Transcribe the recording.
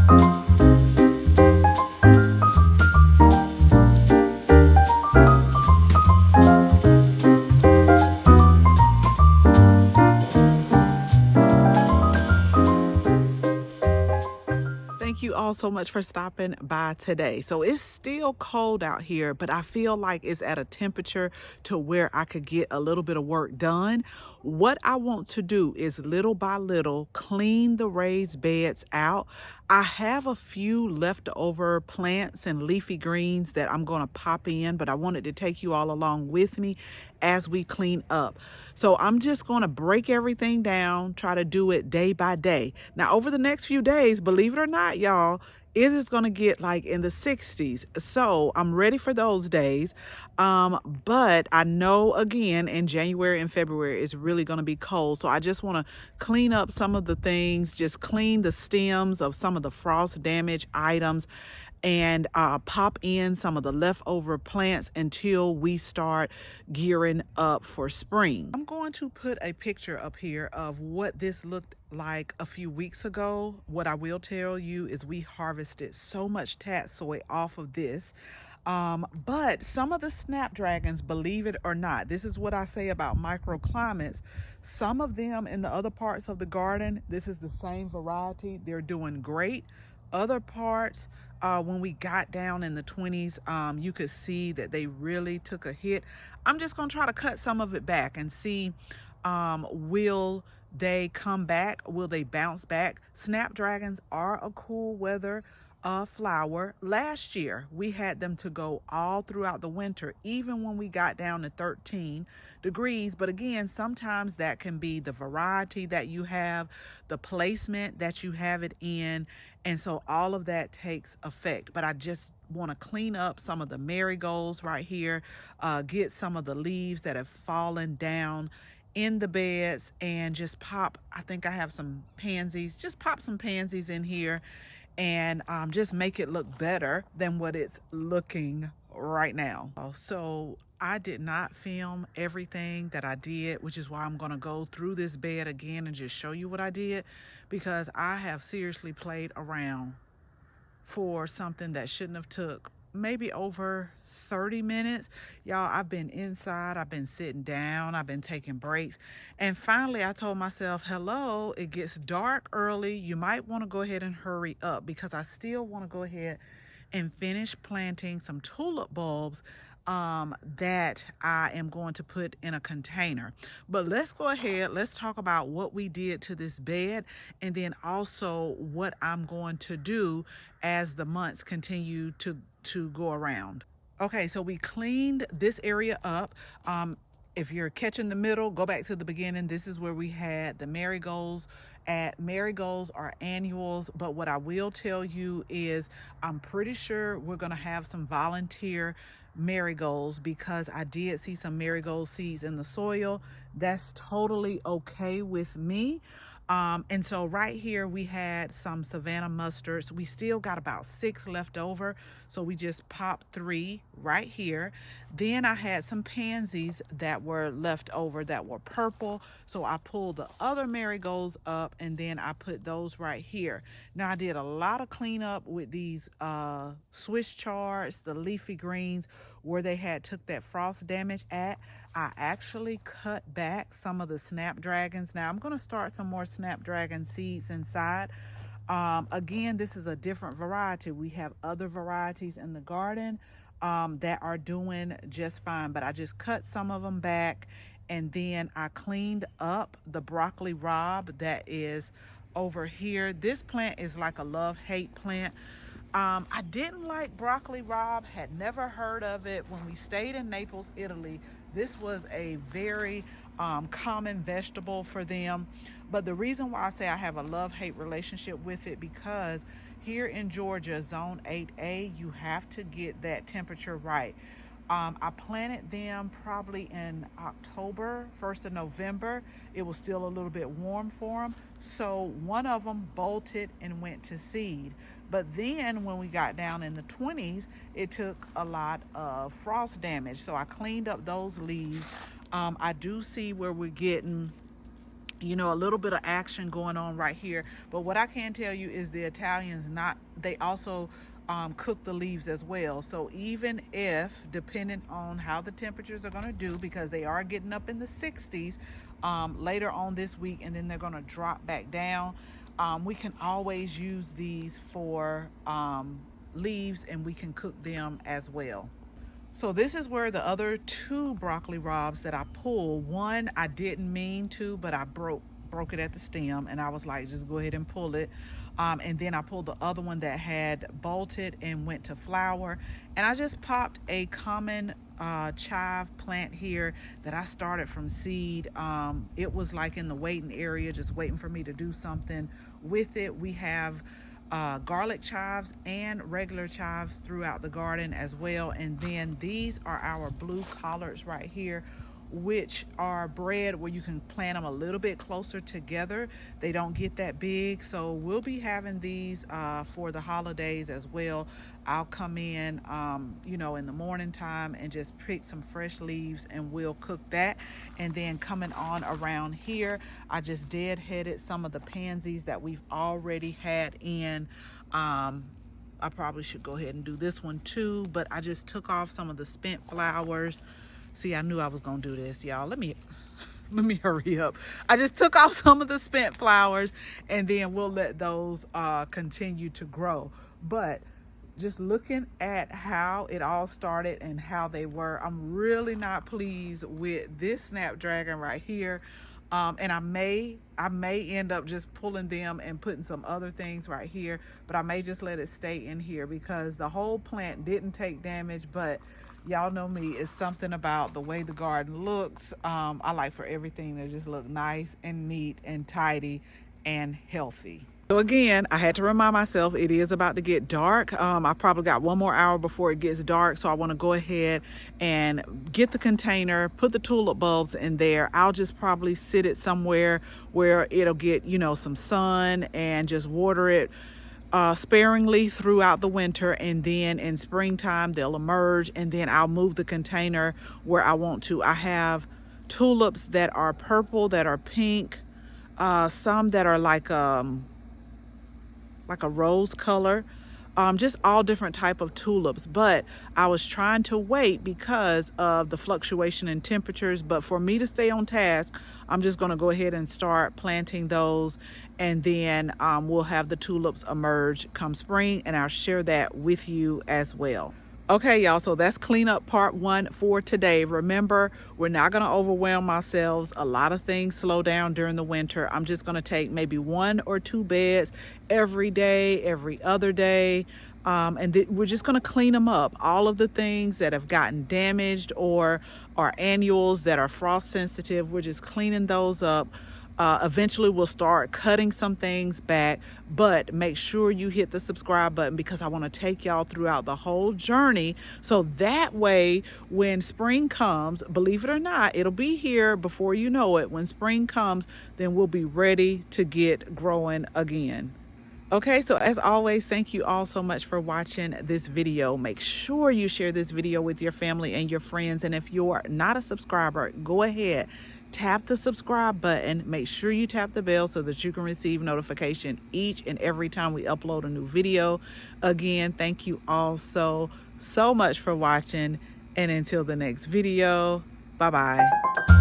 Thank you all so much for stopping by today. So it's still cold out here, but I feel like it's at a temperature to where I could get a little bit of work done. What I want to do is little by little clean the raised beds out. I have a few leftover plants and leafy greens that I'm going to pop in, but I wanted to take you all along with me as we clean up. So I'm just going to break everything down, try to do it day by day. Now, over the next few days, believe it or not, y'all, it is going to get like in the 60s. So I'm ready for those days. But I know again in January and February it's really going to be cold. So I just want to clean up some of the things, just clean the stems of some of the frost damage items, and pop in some of the leftover plants until we start gearing up for spring. I'm going to put a picture up here of what this looked like a few weeks ago. What I will tell you is we harvested so much tatsoi off of this. But some of the snapdragons, believe it or not, this is what I say about microclimates. Some of them in the other parts of the garden, this is the same variety, they're doing great. Other parts, when we got down in the 20s, you could see that they really took a hit. I'm just going to try to cut some of it back and see, will they come back? Will they bounce back? Snapdragons are a cool weather flower. Last year, we had them to go all throughout the winter, even when we got down to 13 degrees. But again, sometimes that can be the variety that you have, the placement that you have it in. And so all of that takes effect. But I just want to clean up some of the marigolds right here, get some of the leaves that have fallen down in the beds, and just pop, I think I have some pansies, just pop some pansies in here and just make it look better than what it's looking right now. So I did not film everything that I did, which is why I'm going to go through this bed again and just show you what I did, because I have seriously played around for something that shouldn't have took maybe over 30 minutes. Y'all, I've been inside, I've been sitting down, I've been taking breaks, and finally I told myself, hello, it gets dark early, you might want to go ahead and hurry up, because I still want to go ahead and finish planting some tulip bulbs that I am going to put in a container. But let's go ahead, let's talk about what we did to this bed, and then also what I'm going to do as the months continue to go around. Okay, so we cleaned this area up. If you're catching the middle, go back to the beginning. This is where we had the marigolds. Marigolds are annuals, but what I will tell you is I'm pretty sure we're going to have some volunteer marigolds, because I did see some marigold seeds in the soil. That's totally okay with me. And so right here we had some Savannah mustards. We still got about 6 left over, so we just popped 3 right here. Then I had some pansies that were left over that were purple, so I pulled the other marigolds up and then I put those right here. Now I did a lot of cleanup with these Swiss chards, the leafy greens, where they had took that frost damage at. I actually cut back some of the snapdragons. Now I'm going to start some more snapdragon seeds inside. Again, this is a different variety. We have other varieties in the garden that are doing just fine, but I just cut some of them back, and then I cleaned up the broccoli rob that is over here. This plant is like a love-hate plant. I didn't like broccoli rob, had never heard of it. When we stayed in Naples, Italy, this was a very common vegetable for them. But the reason why I say I have a love-hate relationship with it, because here in Georgia, zone 8A, you have to get that temperature right. I planted them probably in October, 1st of November. It was still a little bit warm for them. So one of them bolted and went to seed. But then when we got down in the 20s, it took a lot of frost damage. So I cleaned up those leaves. I do see where we're getting you know, a little bit of action going on right here. But what I can tell you is the Italians they also cook the leaves as well. So even if, depending on how the temperatures are going to do, because they are getting up in the 60s later on this week, and then they're going to drop back down, we can always use these for leaves, and we can cook them as well. So this is where the other 2 broccoli raws that I pulled, one I didn't mean to, but I broke it at the stem, and I was like, just go ahead and pull it. And then I pulled the other one that had bolted and went to flower, and I just popped a common chive plant here that I started from seed. It was like in the waiting area, just waiting for me to do something with it. We have garlic chives and regular chives throughout the garden as well. And then these are our blue collards right here, which are bred where you can plant them a little bit closer together. They don't get that big, so we'll be having these for the holidays as well. I'll come in you know, in the morning time and just pick some fresh leaves, and we'll cook that. And then coming on around here, I just deadheaded some of the pansies that we've already had in. I probably should go ahead and do this one too, but I just took off some of the spent flowers. See, I knew I was gonna do this, y'all. Let me hurry up. I just took off some of the spent flowers, and then we'll let those continue to grow. But just looking at how it all started and how they were, I'm really not pleased with this snapdragon right here. And I may end up just pulling them and putting some other things right here, but I may just let it stay in here because the whole plant didn't take damage. But y'all know me, it's something about the way the garden looks. I like for everything to just look nice and neat and tidy and healthy. So again, I had to remind myself it is about to get dark. I probably got 1 more hour before it gets dark, so I want to go ahead and get the container, put the tulip bulbs in there. I'll just probably sit it somewhere where it'll get, you know, some sun, and just water it sparingly throughout the winter. And then in springtime they'll emerge, and then I'll move the container where I want to. I have tulips that are purple, that are pink, some that are like a rose color, just all different type of tulips. But I was trying to wait because of the fluctuation in temperatures. But for me to stay on task, I'm just going to go ahead and start planting those, and then we'll have the tulips emerge come spring, and I'll share that with you as well. Okay, y'all, so that's cleanup part 1 for today. Remember, we're not going to overwhelm ourselves. A lot of things slow down during the winter. I'm just going to take maybe 1 or 2 beds every day, every other day. And we're just going to clean them up. All of the things that have gotten damaged or are annuals that are frost sensitive, we're just cleaning those up. Eventually we'll start cutting some things back, but make sure you hit the subscribe button because I want to take y'all throughout the whole journey. So that way, when spring comes, believe it or not, it'll be here before you know it. When spring comes, then we'll be ready to get growing again. Okay, so as always, thank you all so much for watching this video. Make sure you share this video with your family and your friends. And if you're not a subscriber, go ahead, tap the subscribe button. Make sure you tap the bell so that you can receive notification each and every time we upload a new video. Again, thank you all so much for watching. And until the next video, bye-bye.